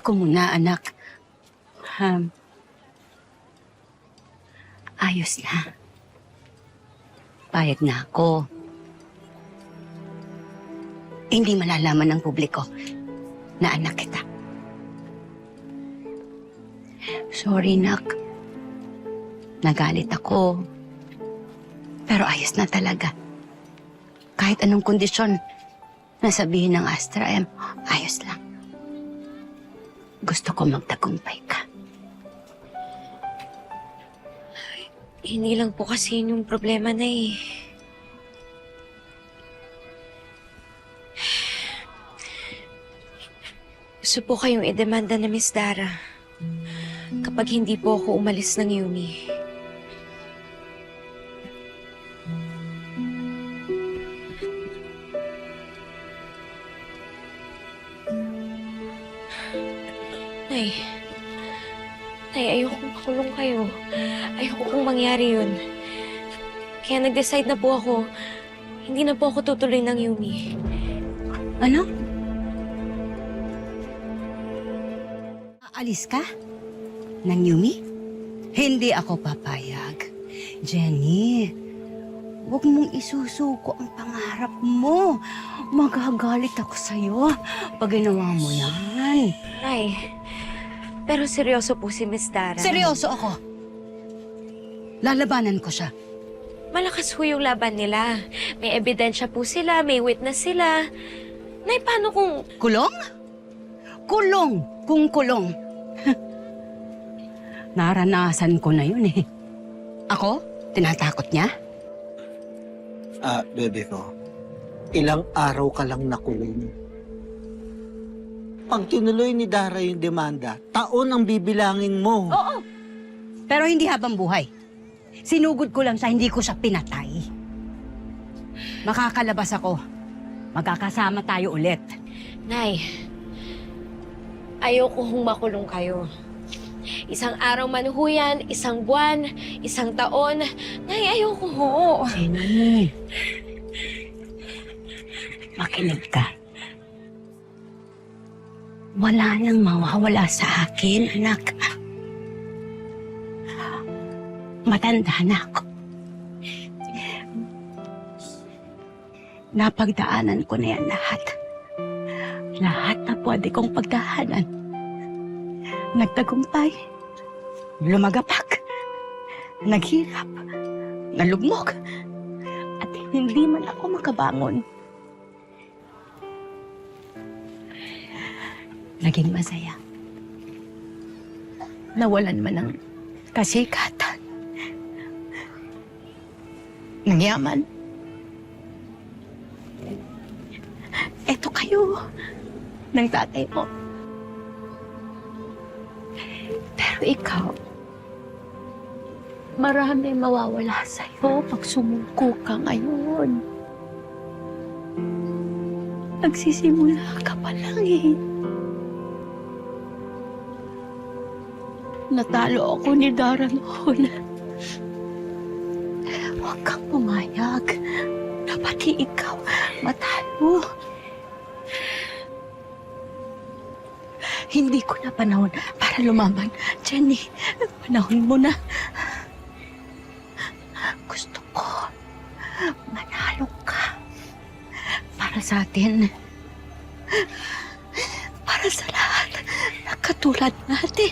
Ako muna, anak. Ayos na. Payag na ako. Hindi malalaman ng publiko na anak kita. Sorry, nak. Nagalit ako. Pero ayos na talaga. Kahit anong kondisyon na sabihin ng Astra M, ayos lang. Gusto ko magtagumpay ka. Hindi lang po kasi yun yung problema na eh. Gusto po kayong idemanda na Miss Dara kapag hindi po ako umalis ng Yumi. Nay, ayokong makulong kayo. Ayoko kong mangyari yun. Kaya nag-decide na po ako, hindi na po ako tutuloy ng Yumi. Ano? Aalis ka? Ng Yumi? Hindi ako papayag. Jenny, huwag mong isusuko ang pangarap mo. Magagalit ako sa'yo pag ginawa mo yan. Nay, pero seryoso po si Miss Dara. Seryoso ako. Lalabanan ko siya. Malakas ho yung laban nila. May ebidensya po sila, may witness sila. Nay, paano kung... Kulong? Kulong! Kung kulong. Naranasan ko na yun eh. Ako? Tinatakot niya? Bebe ko, ilang araw ka lang nakulong. Pag tinuloy ni Dara yung demanda, taon ang bibilangin mo. Oo. Pero hindi habang buhay. Sinugod ko lang siya, hindi ko siya pinatay. Makakalabas ako. Magkakasama tayo ulit. Nay, ayoko hong makulong kayo. Isang araw man ho yan, isang buwan, isang taon. Nay, ayoko ho. Jenny, makinig ka. Wala nang mawawala sa akin, anak. Matanda na ako. Napagdaanan ko na yan lahat. Lahat na pwede kong pagdaanan. Nagtagumpay, lumagapak, naghirap, nalugmok, at hindi man ako makabangon. Naging masaya. Nawalan man ng kasikatan, ng yaman. Eto kayo, ng tatay mo. Pero ikaw, marami mawawala sa'yo pag sumuko ka ngayon. Nagsisimula ka pa lang eh. Natalo ako ni Dara noon. Huwag kang pumayag na pati ikaw matalo. Hindi ko na panahon para lumaban. Jenny, panahon mo na. Gusto ko manalo ka. Para sa atin. Para sa lahat na katulad natin.